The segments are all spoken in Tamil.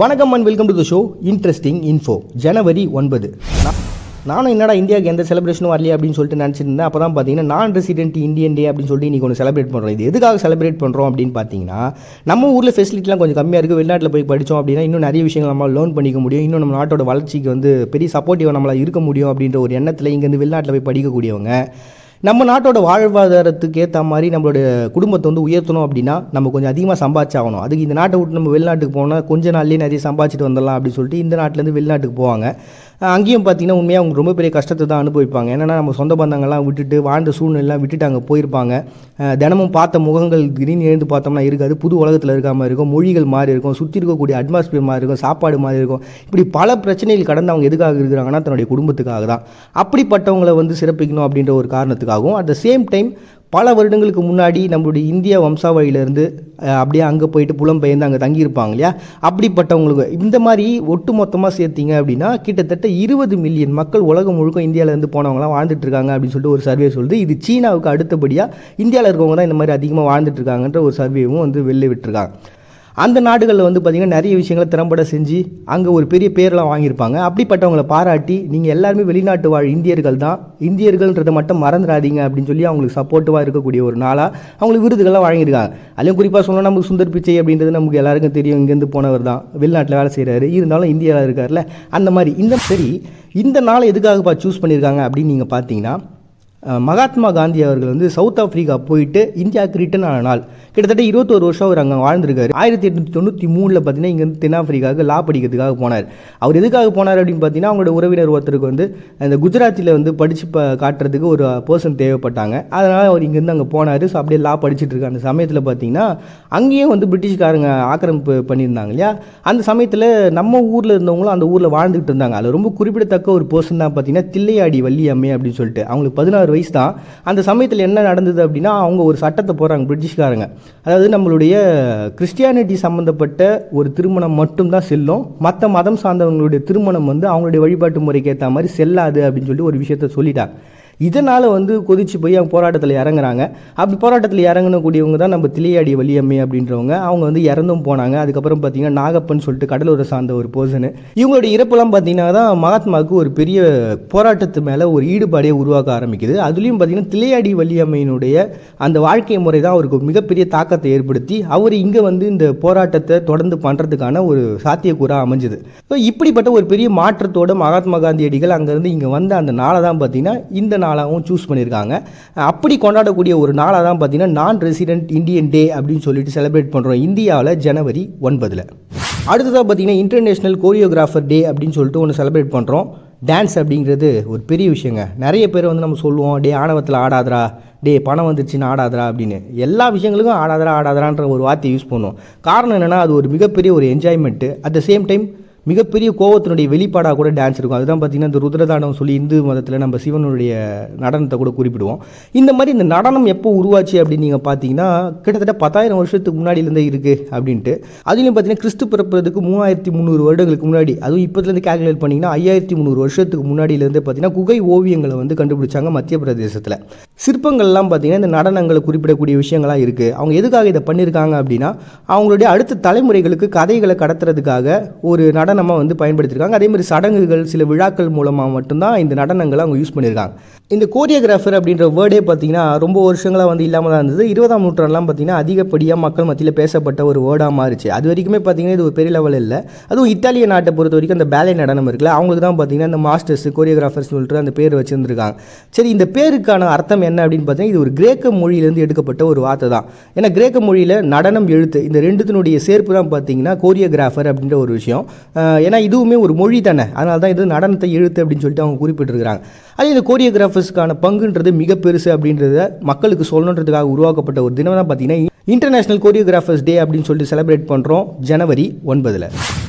வணக்கம் and welcome to the show interesting info. ஜனவரி 9. நானும் என்னடா இந்தியாவுக்கு எந்த செலிப்ரேஷனும் வரலையே அப்படின்னு சொல்லிட்டு நினச்சிருந்தேன். அப்போ தான் பார்த்தீங்கன்னா நான் ரெசிடென்ட் இந்தியன் டே அப்படின்னு சொல்லிட்டு இன்றைக்கி ஒன்று செலிப்ரேட் பண்ணுறோம். இது எதுக்காக செலிப்ரேட் பண்ணுறோம் அப்படின்னு பார்த்தீங்கன்னா, நம்ம ஊரில் ஃபெசிலிட்டிலாம் கொஞ்சம் கம்மியாக இருக்குது. வெளிநாட்டில் போய் படித்தோம் அப்படின்னா இன்னும் நிறைய விஷயங்கள் நம்மளால் லேர்ன் பண்ணிக்க முடியும். இன்னும் நம்ம நாட்டோட வளர்ச்சிக்கு வந்து பெரிய சப்போர்ட்டிவாக நம்மளால் இருக்க முடியும் அப்படின்ற ஒரு எண்ணத்தில் இங்கேருந்து வெளிநாட்டில் போய் படிக்கக்கூடியவங்க நம்ம நாட்டோட வாழ்வாதாரத்துக்கு ஏற்ற மாதிரி நம்மளுடைய குடும்பத்தை வந்து உயர்த்தணும் அப்படின்னா நம்ம கொஞ்சம் அதிகமாக சம்பாதிச்சாகணும். அதுக்கு இந்த நாட்டை விட்டு நம்ம வெளிநாட்டுக்கு போனால் கொஞ்ச நாள்லேயே நிறைய சம்பாதிச்சிட்டு வந்துடலாம் அப்படின்னு சொல்லிட்டு இந்த நாட்டிலேருந்து வெளிநாட்டுக்கு போவாங்க. அங்கேயும் பார்த்தீங்கன்னா உண்மையாக அவங்க ரொம்ப பெரிய கஷ்டத்தை தான் அனுபவிப்பாங்க. என்னென்னா நம்ம சொந்த பந்தங்கள்லாம் விட்டுட்டு வாழ்ந்த சூழ்நிலாம் விட்டுட்டு அங்கே போயிருப்பாங்க. தினமும் பார்த்த முகங்கள் திடீர்னு எழுந்து பார்த்தோம்னா இருக்காது. புது உலகத்தில் இருக்காமல் இருக்கும், மொழிகள் மாறி இருக்கும், சுற்றி இருக்கக்கூடிய அட்மாஸ்பியர் மாதிரி இருக்கும், சாப்பாடு மாதிரி இருக்கும். இப்படி பல பிரச்சனைகள் கடந்து அவங்க எதுக்காக இருக்கிறாங்கன்னா தன்னுடைய குடும்பத்துக்காக தான். அப்படிப்பட்டவங்களை வந்து சிறப்பிக்கணும் அப்படின்ற ஒரு காரணத்துக்காகவும், அட் த சேம் டைம் பல வருடங்களுக்கு முன்னாடி நம்மளுடைய இந்திய வம்சாவளியிலேருந்து அப்படியே அங்கே போயிட்டு புலம்பெயர்ந்து அங்கே தங்கியிருப்பாங்க இல்லையா, அப்படிப்பட்டவங்களுக்கு இந்த மாதிரி ஒட்டு மொத்தமாக சேர்த்திங்க அப்படின்னா கிட்டத்தட்ட 20 மில்லியன் மக்கள் உலகம் முழுக்க இந்தியாவிலேருந்து போனவங்களாம் வாழ்ந்துட்டு இருக்காங்க அப்படின்னு சொல்லிட்டு ஒரு சர்வே சொல்லுது. இது சீனாவுக்கு அடுத்தபடியாக இந்தியாவில் இருக்கவங்க தான் இந்த மாதிரி அதிகமாக வாழ்ந்துட்டு இருக்காங்கன்ற ஒரு சர்வேவும் வந்து வெளில விட்டுருக்காங்க. அந்த நாடுகளில் வந்து பார்த்திங்கன்னா நிறைய விஷயங்களை திறம்பட செஞ்சு அங்கே ஒரு பெரிய பேரெலாம் வாங்கியிருப்பாங்க. அப்படிப்பட்டவங்களை பாராட்டி நீங்கள் எல்லாருமே வெளிநாட்டு வாழ் இந்தியர்கள் தான், இந்தியர்கள்ன்றதை மட்டும் மறந்துடாதீங்க அப்படின்னு சொல்லி அவங்களுக்கு சப்போர்ட்டிவாக இருக்கக்கூடிய ஒரு நாளாக அவங்களுக்கு விருதுகள்லாம் வழங்கியிருக்காங்க. அதுலேயும் குறிப்பாக சொன்னால் நமக்கு சுந்தர் பிச்சை அப்படின்றது நமக்கு எல்லாருக்கும் தெரியும், இங்கேருந்து போனவர் தான், வெளிநாட்டில் வேலை செய்கிறாரு, இருந்தாலும் இந்தியாவில் இருக்கார்ல. அந்த மாதிரி இந்த நாளை எதுக்காகப்பா சூஸ் பண்ணியிருக்காங்க அப்படின்னு நீங்கள் பார்த்தீங்கன்னா, மகாத்மா காந்தி அவர்கள் வந்து சவுத் ஆஃப்ரிக்கா போயிட்டு இந்தியாவுக்கு ரிட்டர்ன் ஆன நாள். கிட்டத்தட்ட 21 வருஷம் அவர் அங்கே வாழ்ந்திருக்காரு. 1893 பார்த்தீங்கன்னா இங்கேருந்து தென்னாப்பிரிக்காவுக்கு லா படிக்கிறதுக்காக போனார். அவர் எதுக்காக போனார் அப்படின்னு பார்த்தீங்கன்னா, அவங்களோட உறவினர் ஒருத்தருக்கு வந்து அந்த குஜராத்தில் வந்து படித்து காட்டுறதுக்கு ஒரு பர்சன் தேவைப்பட்டாங்க. அதனால் அவர் இங்கேருந்து அங்கே போனார். ஸோ அப்படியே லா படிச்சுட்டு இருக்க அந்த சமயத்தில் பார்த்தீங்கன்னா அங்கேயும் வந்து பிரிட்டிஷ்காரங்க ஆக்கிரமிப்பு பண்ணியிருந்தாங்க இல்லையா. அந்த சமயத்தில் நம்ம ஊரில் இருந்தவங்களும் அந்த ஊரில் வாழ்ந்துகிட்டு இருந்தாங்க. அதில் ரொம்ப குறிப்பிடத்தக்க ஒரு பர்சன் தான் பார்த்தீங்கன்னா தில்லையாடி வள்ளியம்மை அப்படின்னு சொல்லிட்டு. அவங்களுக்கு 16 வயசு தான். அந்த சமயத்தில் என்ன நடந்தது அப்படின்னா, அவங்க ஒரு சட்டத்தை போடுறாங்க பிரிட்டிஷ்காரங்க. அதாவது நம்மளுடைய கிறிஸ்டியானிட்டி சம்மந்தப்பட்ட ஒரு திருமணம் மட்டும்தான் செல்லும், மற்ற மதம் சார்ந்தவங்களுடைய திருமணம் வந்து அவங்களுடைய வழிபாட்டு முறைக்கு ஏற்ற மாதிரி செல்லாது அப்படின்னு சொல்லி ஒரு விஷயத்த சொல்லிட்டாங்க. இதனால் வந்து கொதிச்சு போய் அவங்க போராட்டத்தில் இறங்குறாங்க. அப்படி போராட்டத்தில் இறங்கக்கூடியவங்க தான் நம்ம தில்லையாடி வள்ளியம்மை அப்படின்றவங்க. அவங்க வந்து இறந்தும் போனாங்க. அதுக்கப்புறம் பார்த்தீங்கன்னா நாகப்பன் சொல்லிட்டு கடலூரை சார்ந்த ஒரு பர்சனு. இவங்களுடைய இறப்பெல்லாம் பார்த்தீங்கன்னா தான் மகாத்மாவுக்கு ஒரு பெரிய போராட்டத்து மேலே ஒரு ஈடுபாடே உருவாக்க ஆரம்பிக்குது. அதுலேயும் பார்த்தீங்கன்னா தில்லையாடி வள்ளியம்மையினுடைய அந்த வாழ்க்கை முறை தான் அவருக்கு மிகப்பெரிய தாக்கத்தை ஏற்படுத்தி அவர் இங்கே வந்து இந்த போராட்டத்தை தொடர்ந்து பண்ணுறதுக்கான ஒரு சாத்தியக்கூறாக அமைஞ்சுது. ஸோ இப்படிப்பட்ட ஒரு பெரிய மாற்றத்தோடு மகாத்மா காந்தியடிகள் அங்கேருந்து இங்கே வந்த அந்த நாளை தான் பார்த்தீங்கன்னா இந்த நாளாகவும் சூஸ் பண்ணியிருக்காங்க. அப்படி கொண்டாடக்கூடிய ஒரு நாளாக தான் பார்த்தீங்கன்னா நான் ரெசிடென்ட் இந்தியன் டே அப்படின்னு சொல்லிட்டு செலிப்ரேட் பண்ணுறோம் இந்தியாவில் ஜனவரி 9. அடுத்ததாக பார்த்தீங்கன்னா இன்டர்நேஷ்னல் கோரியோகிராஃபர் டே அப்படின்னு சொல்லிட்டு ஒன்று செலிப்ரேட் பண்ணுறோம். டான்ஸ் அப்படிங்கிறது ஒரு பெரிய விஷயங்க. நிறைய பேர் வந்து நம்ம சொல்லுவோம், டே ஆணவத்தில் ஆடாதரா, டே பணம் வந்துருச்சுன்னு ஆடாதரா அப்படின்னு. எல்லா விஷயங்களுக்கும் ஆடாதரான்ற ஒரு வார்த்தையை யூஸ் பண்ணுவோம். காரணம் என்னென்னா அது ஒரு மிகப்பெரிய ஒரு enjoyment. At the same time மிகப்பெரிய கோவத்தினுடைய வெளிப்பாடாக கூட டான்ஸ் இருக்கும். அதுதான் பார்த்திங்கன்னா இந்த ருத்ரதானம் சொல்லி இந்து மதத்தில் நம்ம சிவனுடைய நடனத்தை கூட குறிப்பிடுவோம். இந்த மாதிரி இந்த நடனம் எப்போ உருவாச்சு அப்படின்னு நீங்கள் பார்த்தீங்கன்னா கிட்டத்தட்ட 10,000 வருஷத்துக்கு முன்னாடியிலேருந்தே இருக்குது அப்படின்ட்டு. அதுலேயும் பார்த்தீங்கன்னா கிறிஸ்து பிறப்பதுக்கு 3300 வருடங்களுக்கு முன்னாடி, அதுவும் இப்போதுலேருந்து கேல்குலேட் பண்ணிங்கன்னா 5300 வருஷத்துக்கு முன்னாடியிலேருந்து பார்த்தீங்கன்னா குகை ஓவியங்களை வந்து கண்டுபிடிச்சாங்க மத்திய பிரதேசத்தில். சிற்பங்கள்லாம் பார்த்தீங்கன்னா இந்த நடனங்களை குறிப்பிடக்கூடிய விஷயங்களாக இருக்குது. அவங்க எதுக்காக இதை பண்ணியிருக்காங்க அப்படின்னா, அவங்களுடைய அடுத்த தலைமுறைகளுக்கு கதைகளை கடத்துறதுக்காக ஒரு நடனமாக வந்து பயன்படுத்தியிருக்காங்க. அதே மாதிரி சடங்குகள் சில விழாக்கள் மூலமாக மட்டும்தான் இந்த நடனங்களை அவங்க யூஸ் பண்ணியிருக்காங்க. இந்த கோரியோகிராஃபர் அப்படின்ற வேர்டே பார்த்தீங்கன்னா ரொம்ப வருஷங்களாக வந்து இல்லாமல் தான் இருந்தது. 20ஆம் நூற்றாண்டுலாம் பார்த்தீங்கன்னா அதிகப்படியாக மக்கள் மத்தியில் பேசப்பட்ட ஒரு வேர்டாக மாறிச்சு. அது வரைக்குமே பார்த்தீங்கன்னா இது ஒரு பெரிய லெவல் இல்லை. அதுவும் இத்தாலிய நாட்டை பொறுத்த வரைக்கும் அந்த பேலே நடனம் இருக்குல்ல, அவங்களுக்கு தான் பார்த்தீங்கன்னா இந்த மாஸ்டர்ஸ் கோரியோகிராஃபர்ஸ் சொல்லிட்டு அந்த பேர் வச்சுருந்துருக்காங்க. சரி, இந்த பேருக்கான அர்த்தம் என்ன அப்படின்னு பார்த்தீங்கன்னா, இது ஒரு கிரேக்க மொழியிலேருந்து எடுக்கப்பட்ட ஒரு வார்த்தை தான். ஏன்னா கிரேக்க மொழியில் நடனம் எழுத்து இந்த ரெண்டுத்தினுடைய சேர்ப்பு தான் பார்த்தீங்கன்னா கோரியோகிராஃபர் அப்படின்ற ஒரு விஷயம். ஏன்னா இதுவுமே ஒரு மொழி தானே, அதனால தான் இது நடனத்தை எழுத்து அப்படின்னு சொல்லிட்டு அவங்க குறிப்பிட்டிருக்கிறாங்க. அதே இந்த கோரியோகிராஃபர்ஸ்க்கான பங்குன்றது மிக பெருசு அப்படின்றத மக்களுக்கு சொல்லணுன்றதுக்காக உருவாக்கப்பட்ட ஒரு தினம் தான் பார்த்தீங்கன்னா இன்டர்நேஷ்னல் கோரியோகிராஃபர்ஸ் டே அப்படின்னு சொல்லிட்டு செலிப்ரேட் பண்ணுறோம் ஜனவரி 9.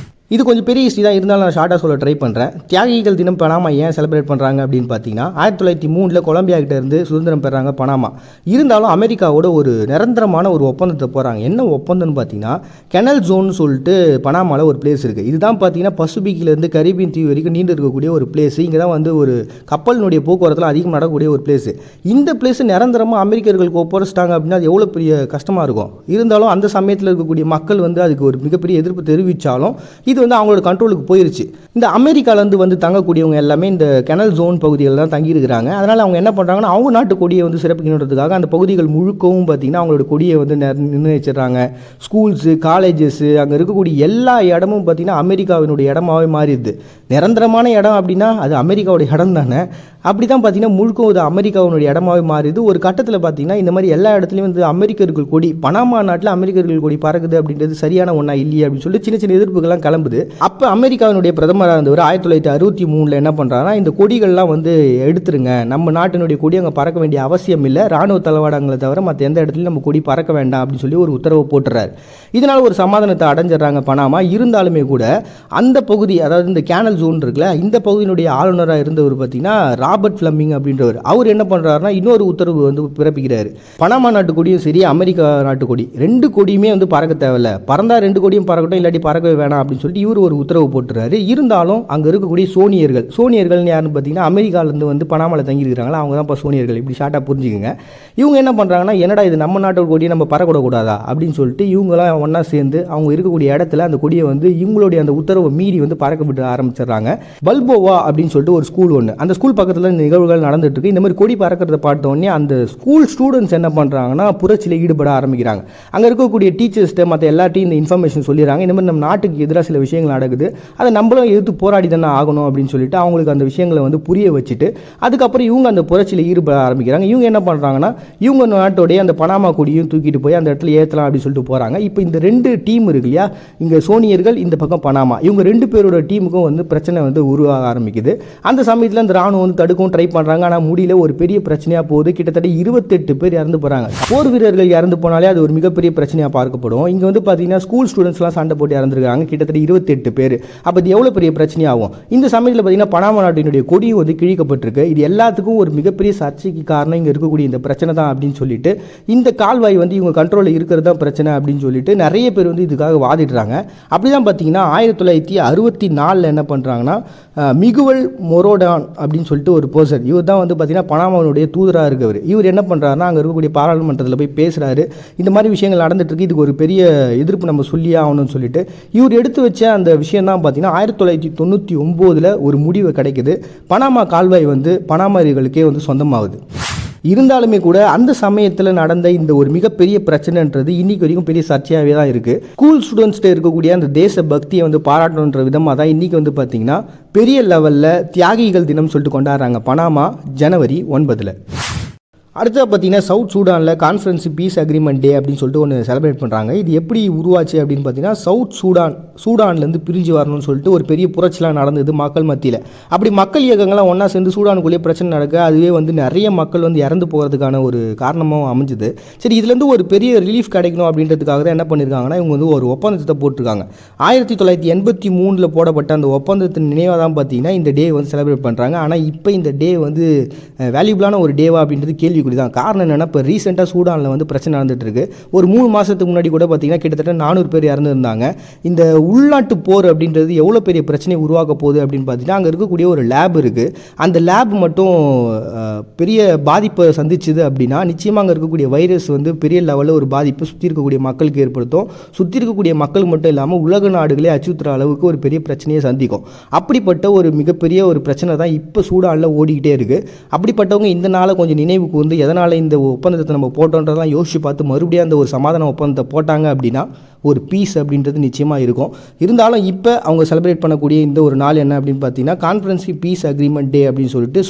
இது கொஞ்சம் பெரிய ஹிஸ்ட்ரி தான், இருந்தாலும் நான் ஷார்ட்டாக சொல்ல ட்ரை பண்ணுறேன். தியாகிகள் தினம் பனாமா ஏன் செலிப்ரேட் பண்ணுறாங்க அப்படின்னு பார்த்தீங்கன்னா, 1903 கொலம்பியா கிட்ட இருந்து சுதந்திரம் பெறாங்க பனாமா. இருந்தாலும் அமெரிக்காவோட ஒரு நிரந்தரமான ஒரு ஒப்பந்தத்தை போகிறாங்க. என்ன ஒப்பந்தம்னு பார்த்தீங்கன்னா, கெனல் ஜோன் சொல்லிட்டு பனாமாவில் ஒரு பிளேஸ் இருக்குது. இதுதான் பார்த்தீங்கன்னா பசிபிக்கிலேருந்து கரீபியன் தீவு வரைக்கும் நீண்டு இருக்கக்கூடிய ஒரு பிளேஸ். இங்கே தான் வந்து ஒரு கப்பலினுடைய போக்குவரத்தில் அதிகம் நடக்கக்கூடிய ஒரு பிளேஸ். இந்த பிளேஸ் நிரந்தரமாக அமெரிக்கர்களுக்கு ஒப்படைச்சிட்டாங்க அப்படின்னா அது எவ்வளோ பெரிய கஷ்டமாக இருக்கும். இருந்தாலும் அந்த சமயத்தில் இருக்கக்கூடிய மக்கள் வந்து அதுக்கு ஒரு மிகப்பெரிய எதிர்ப்பு தெரிவித்தாலும் இது வந்து அவங்களோட கண்ட்ரோலுக்கு போயிருச்சு. இந்த அமெரிக்காலேருந்து வந்து தங்கக்கூடியவங்க எல்லாமே இந்த கெனல் ஜோன் பகுதிகளில் தான் தங்கியிருக்கிறாங்க. அதனால் அவங்க என்ன பண்ணுறாங்கன்னா அவங்க நாட்டு கொடியை வந்து சிறப்பிக்கணுன்றதுக்காக அந்த பகுதிகள் முழுக்கவும் பார்த்திங்கன்னா அவங்களோட கொடியை வந்து நிர்ணயிச்சிடுறாங்க. ஸ்கூல்ஸு, காலேஜஸ்ஸு, அங்கே இருக்கக்கூடிய எல்லா இடமும் பார்த்திங்கன்னா அமெரிக்காவினுடைய இடமாகவே மாறிடுது. நிரந்தரமான இடம் அப்படின்னா அது அமெரிக்காவோட இடம் தானே. அப்படி தான் பார்த்திங்கன்னா முழுக்க ஒரு அமெரிக்காவினுடைய இடமாகவே மாறிடுது. ஒரு கட்டத்தில் பார்த்திங்கன்னா இந்த மாதிரி எல்லா இடத்துலையும் வந்து அமெரிக்கர்கள் கொடி, பனாமா நாட்டில் அமெரிக்கர்கள் கொடி பறக்குது அப்படின்றது சரியான ஒன்றா இல்லையே அப்படின்னு சொல்லிட்டு சின்ன சின்ன எதிர்ப்புகள்லாம் கிளம்புது. அப்போ அமெரிக்காவினுடைய பிரதமராக இருந்தவர் 1963 என்ன பண்ணுறாங்கன்னா இந்த கொடிகள்லாம் வந்து எடுத்துருங்க, நம்ம நாட்டினுடைய கொடி அங்கே பறக்க வேண்டிய அவசியம் இல்லை, ராணுவ தளவாடங்களை தவிர மற்ற எந்த இடத்துலையும் நம்ம கொடி பறக்க வேண்டாம் அப்படின்னு சொல்லி ஒரு உத்தரவு போட்டுறாரு. இதனால் ஒரு சமாதானத்தை அடைஞ்சிடறாங்க பனாமா. இருந்தாலுமே கூட அந்த பகுதி, அதாவது இந்த கேனல் ஜோன் இருக்குல்ல, இந்த பகுதியினுடைய ஆளுநராக இருந்தவர் பார்த்திங்கன்னா ராபர்ட் ஃப்ளமிங் அப்படின்றவர். அவர் என்ன பண்ணுறாருன்னா இன்னொரு உத்தரவு வந்து பிறப்பிக்கிறாரு. பனாமா நாட்டு கொடியும் சரி, அமெரிக்கா நாட்டு கொடி, ரெண்டு கொடியுமே வந்து பறக்க தேவையில்ல, பறந்தா ரெண்டு கொடியும் பறக்கட்டும், இல்லாட்டி பறக்கவே வேணாம் அப்படின்னு சொல்லிட்டு இவர் ஒரு உத்தரவு போட்டுறாரு. இருந்தாலும் அங்கே இருக்கக்கூடிய சோனியர்கள் யாருன்னு பார்த்தீங்கன்னா அமெரிக்காவிலேருந்து வந்து பனாமாவில் தங்கியிருக்கிறாங்களா, அவங்க தான் இப்போ சோனியர்கள். இப்படி ஷார்ட்டாக புரிஞ்சுக்கோங்க. இவங்க என்ன பண்ணுறாங்கன்னா என்னடா இது நம்ம நாட்டோட கொடியை நம்ம பறக்கூடாதா அப்படின்னு சொல்லிட்டு இவங்களாம் ஒன்றா சேர்ந்து அவங்க இருக்கக்கூடிய இடத்துல அந்த கொடியை வந்து இவங்களுடைய அந்த உத்தரவை மீறி வந்து பறக்க விட்டு ஆரம்பிச்சிடுறாங்க. பல்போவா அப்படின்னு சொல்லிட்டு ஒரு ஸ்கூல் ஒன்று, அந்த ஸ்கூல் பக்கத்தில் இந்த நிகழ்வுகள் நடந்துட்டு இருக்கு. இந்த மாதிரி கொடி பறக்கிறத பார்த்தோன்னே அந்த ஸ்கூல் ஸ்டூடெண்ட்ஸ் என்ன பண்ணுறாங்கன்னா புரட்சியில் ஈடுபட ஆரம்பிக்கிறாங்க. அங்கே இருக்கக்கூடிய டீச்சர்ஸ்ட்டு மற்ற எல்லாத்தையும் இந்த இன்ஃபர்மேஷன் சொல்லிடுறாங்க. இந்த மாதிரி நம்ம நாட்டுக்கு எதிராக சில விஷயங்கள் நடக்குது, அதை நம்மளும் எதிர்த்து போராடி தானே ஆகணும் அப்படின்னு சொல்லிட்டு அவங்களுக்கு அந்த விஷயங்களை வந்து புரிய வச்சுட்டு அதுக்கப்புறம் இவங்க அந்த புரட்சியில் ஈடுபட ஆரம்பிக்கிறாங்க. இவங்க என்ன பண்ணுறாங்கன்னா இவங்க நாட்டோடைய அந்த பனாமா கொடியும் தூக்கிட்டு போய் அந்த இடத்துல ஏற்றலாம் அப்படின்னு சொல்லிட்டு போகிறாங்க. இப்போ இந்த ரெண்டு டீம் இருக்கு இல்லையா, இங்கே சோனியர்கள், இந்த பக்கம் பனாமா, இவங்க ரெண்டு பேரோட டீமுக்கும் வந்து பிரச்சனை வந்து உருவாக ஆரம்பிக்குது. அந்த சமயத்தில் அந்த ராணுவம் வந்து தடுக்கவும் ட்ரை பண்ணுறாங்க. ஆனால் முடியல, ஒரு பெரிய பிரச்சனையாக போகுது. கிட்டத்தட்ட 28 பேர் இறந்து போகிறாங்க. போர் வீரர்கள் இறந்து போனாலே அது ஒரு மிகப்பெரிய பிரச்சனையாக பார்க்கப்படும். இங்கே வந்து பார்த்தீங்கன்னா ஸ்கூல் ஸ்டூடெண்ட்ஸ்லாம் சண்டை போட்டு இறந்துருக்காங்க, கிட்டத்தட்ட 28 பேர். அப்போ இது எவ்வளோ பெரிய பிரச்சனையாகும். இந்த சமயத்தில் பார்த்தீங்கன்னா பனாமா நாட்டினுடைய கொடியும் வந்து கிழிக்கப்பட்டிருக்கு. இது எல்லாத்துக்கும் ஒரு மிகப்பெரிய சர்ச்சைக்கு காரணம் இங்கே இருக்கக்கூடிய இந்த பிரச்சனை தான் அப்படின்னு சொல்லிட்டு, இந்த கால்வாய் வந்து இவங்க கண்ட்ரோலில் இருக்கிறது தான் பிரச்சனை அப்படின்னு சொல்லிட்டு நிறைய பேர் வந்து இதுக்காக வாதிடுறாங்க. அப்படி தான் பார்த்தீங்கன்னா 1964 என்ன பண்ணுறாங்கன்னா மிகுவல் மொரோடான் அப்படின்னு சொல்லிட்டு ஒரு பர்சன், இவர் தான் வந்து பார்த்தீங்கன்னா பனாமாவுடைய தூதராக இருக்கவர். இவர் என்ன பண்ணுறாருன்னா அங்கே இருக்கக்கூடிய பாராளுமன்றத்தில் போய் பேசுகிறாரு. இந்த மாதிரி விஷயங்கள் நடந்துட்டு இருக்கு, இதுக்கு ஒரு பெரிய எதிர்ப்பு நம்ம சொல்லியே ஆகணும்னு சொல்லிட்டு இவர் எடுத்து வச்ச அந்த விஷயம் தான் பார்த்தீங்கன்னா 1999 ஒரு முடிவு கிடைக்குது. பனாமா கால்வாய் வந்து பனாமாரிகளுக்கே வந்து சொந்தமாகுது. இருந்தாலுமே கூட அந்த சமயத்தில் நடந்த இந்த ஒரு மிகப்பெரிய பிரச்சனைன்றது இன்னைக்கு வரைக்கும் பெரிய சர்ச்சையாகவே தான் இருக்குது. ஸ்கூல் ஸ்டூடெண்ட்ஸ்ட்டு இருக்கக்கூடிய அந்த தேச பக்தியை வந்து பாராட்டணுன்ற விதமாக தான் இன்றைக்கி வந்து பார்த்திங்கன்னா பெரிய லெவலில் தியாகிகள் தினம் சொல்லிட்டு கொண்டாடுறாங்க பனாமா ஜனவரி 9. அடுத்தது பார்த்தீங்கன்னா சவுத் சூடானில் கான்ஃபரன்ஸ் பீஸ் அக்ரிமெண்ட் டே அப்படின்னு சொல்லிட்டு ஒன்று செலிப்ரேட் பண்ணுறாங்க. இது எப்படி உருவாச்சு அப்படின்னு பார்த்தீங்கன்னா சவுத் சூடான்லேருந்து பிரிஞ்சு வரணும்னு சொல்லிட்டு ஒரு பெரிய புரட்சிலாம் நடந்தது மக்கள் மத்தியில். அப்படி மக்கள் இயக்கங்கள்லாம் ஒன்றா சேர்ந்து சூடானுக்குள்ளேயே பிரச்சனை நடக்க அதுவே வந்து நிறைய மக்கள் வந்து இறந்து போகிறதுக்கான ஒரு காரணமாகவும் அமைஞ்சுது. சரி, இதுலேருந்து ஒரு பெரிய ரிலீஃப் கிடைக்கணும் அப்படின்றதுக்காக தான் என்ன பண்ணியிருக்காங்கன்னா இவங்க வந்து ஒரு ஒப்பந்தத்தை போட்டிருக்காங்க. 1983 போடப்பட்ட அந்த ஒப்பந்தத்தின் நினைவாக தான் பார்த்தீங்கன்னா இந்த டே வந்து செலிப்ரேட் பண்ணுறாங்க. ஆனால் இப்போ இந்த டே வந்து வேல்யூபிளான ஒரு டேவா அப்படின்றது கேள்வி தான். காரணம் என்னன்னா இப்போ ரீசெண்டாக சூடானில் வந்து பிரச்சனை நடந்துட்டு இருக்கு. ஒரு 3 மாதத்துக்கு முன்னாடி கூட பார்த்தீங்கன்னா கிட்டத்தட்ட 400 பேர் இறந்துருந்தாங்க. இந்த உள்நாட்டு போர் அப்படின்றது எவ்வளோ பெரிய பிரச்சனை உருவாக்க போகுது அப்படின்னு பார்த்தீங்கன்னா அங்கே இருக்கக்கூடிய ஒரு லேப் இருக்குது. அந்த லேப் மட்டும் பெரிய பாதிப்பை சந்திச்சுது அப்படின்னா நிச்சயமாக அங்கே இருக்கக்கூடிய வைரஸ் வந்து பெரிய லெவலில் ஒரு பாதிப்பு சுற்றி இருக்கக்கூடிய மக்களுக்கு ஏற்படுத்தும். சுற்றி இருக்கக்கூடிய மக்கள் மட்டும் இல்லாமல் உலக நாடுகளே அச்சுறுத்துற அளவுக்கு ஒரு பெரிய பிரச்சனையை சந்திக்கும். அப்படிப்பட்ட ஒரு மிகப்பெரிய ஒரு பிரச்சனை தான் இப்போ சூடானில் ஓடிக்கிட்டே இருக்குது. அப்படிப்பட்டவங்க இந்த நாளை கொஞ்சம் நினைவுக்கு வந்து எதனால் இந்த ஒப்பந்தத்தை நம்ம போட்டோன்றதெல்லாம் யோசிச்சு பார்த்து மறுபடியும் அந்த ஒரு சமாதான ஒப்பந்தத்தை போட்டாங்க அப்படின்னா ஒரு பீஸ் அப்படின்றது நிச்சயமாக இருக்கும். இருந்தாலும் இப்போ அவங்க செலிப்ரேட் பண்ணக்கூடிய இந்த ஒரு நாள் என்ன அப்படின்னு பார்த்தீங்கன்னா கான்ஃபரன்ஸ் பீஸ் அக்ரிமெண்ட் டே அப்படின்னு சொல்லிட்டு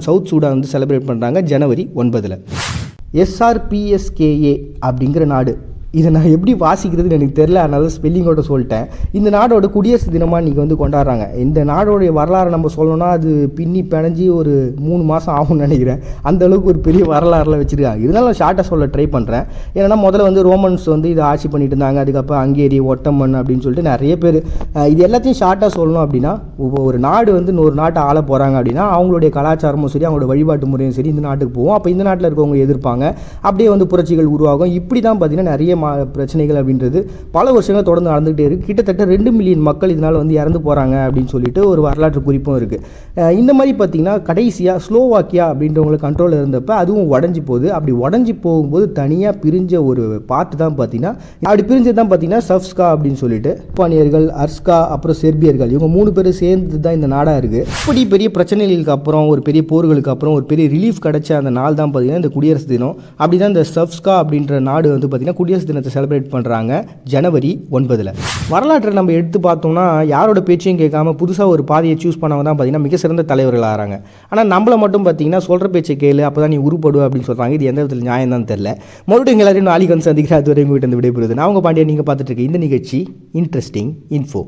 சவுத் சூடான் வந்து செலிப்ரேட் பண்ணுறாங்க ஜனவரி 9. SRPSKA அப்படிங்கிற நாடு, இதை நான் எப்படி வாசிக்கிறதுன்னு எனக்கு தெரில, அதனால ஸ்பெல்லிங்கோட சொல்லிட்டேன். இந்த நாடோட குடியரசு தினமாக இன்றைக்கி வந்து கொண்டாடுறாங்க. இந்த நாடோடைய வரலாறு நம்ம சொல்லணும்னா அது பின்னி பிணைஞ்சி ஒரு 3 மாதம் ஆகும்னு நினைக்கிறேன். அந்தளவுக்கு ஒரு பெரிய வரலாறுலாம் வச்சுருக்காங்க. இருந்தாலும் ஷார்ட்டாக சொல்ல ட்ரை பண்ணுறேன். ஏன்னா முதல்ல வந்து ரோமன்ஸ் வந்து இதை ஆட்சி பண்ணிட்டு இருந்தாங்க, அதுக்கப்புறம் ஹங்கேரி, ஒட்டமன் அப்படின்னு சொல்லிட்டு நிறைய பேர். இது எல்லாத்தையும் ஷார்ட்டாக சொல்லணும் அப்படின்னா ஒரு நாடு வந்து இன்னொரு நாட்டை ஆள போகிறாங்க அப்படின்னா அவங்களுடைய கலாச்சாரமும் சரி, அவங்களோட வழிபாட்டு முறையும் சரி இந்த நாட்டுக்கு போகும். அப்போ இந்த நாட்டில் இருக்கவங்க எதிர்ப்பாங்க, அப்படியே வந்து புரட்சிகள் உருவாகும். இப்படி தான் பார்த்தீங்கன்னா நிறைய பிரச்சனைகள் அப்படின்றது பல வருஷங்கள் தொடர்ந்து நடந்துகிட்டே இருக்குது. கிட்டத்தட்ட 2 மில்லியன் மக்கள் இதனால் வந்து இறந்து போகிறாங்க அப்படின்னு சொல்லிட்டு ஒரு வரலாற்று குறிப்பும் இருக்குது. இந்த மாதிரி பார்த்திங்கன்னா கடைசியாக ஸ்லோவாக்கியா அப்படின்றவங்களை கண்ட்ரோலில் இருந்தப்போ அதுவும் உடஞ்சி போகுது. அப்படி உடஞ்சி போகும்போது தனியாக பிரிஞ்ச ஒரு பாட்டு தான் பார்த்திங்கன்னா, அப்படி பிரிஞ்சது தான் பார்த்திங்கன்னா சவ்ஸ்கா அப்படின்னு சொல்லிட்டு ஸ்பானியர்கள், அர்ஸ்கா, அப்புறம் செர்பியர்கள், இவங்க 3 பேரும் சேர்ந்து தான் இந்த நாடாக இருக்குது. இப்படி பெரிய பிரச்சனைகளுக்கு அப்புறம், ஒரு பெரிய போர்களுக்கு அப்புறம் ஒரு பெரிய ரிலீஃப் கிடைச்ச அந்த நாள் தான் பார்த்திங்கன்னா இந்த குடியரசு தினம். அப்படி தான் இந்த சவ்ஸ்கா அப்படின்ற நாடு வந்து பார்த்திங்கன்னா குடியரசு தினத்தை செலிப்ரேட் பண்ணுறாங்க ஜனவரி 9. வரலாற்றை நம்ம எடுத்து பார்த்தோம்னா யாரோட பேச்சையும் கேட்காம புதுசாக ஒரு பாதையை சூஸ் பண்ணவங்க தான் பார்த்திங்கன்னா மிக சிறந்த தலைவர்கள் ஆகிறாங்க. ஆனால் நம்மளை மட்டும் பார்த்திங்கன்னா சொல்கிற பேச்சை கேளு அப்போ தான் நீ உருப்படுவ அப்படின்னு சொல்கிறாங்க. இது எந்த விதத்தில் நியாயம் தான் தெரியல. மறுபடியும் எல்லாரையும் நாளைக்கு வந்து சந்திக்கிறேன். அது வரை உங்கள்கிட்ட விடைபெறுது. நான் உங்கள் பாண்டியன். நீங்கள் பார்த்துட்டு இருக்க இந்த நிகழ்ச்சி இன்ட்ரெஸ்டிங் இன்ஃபோ.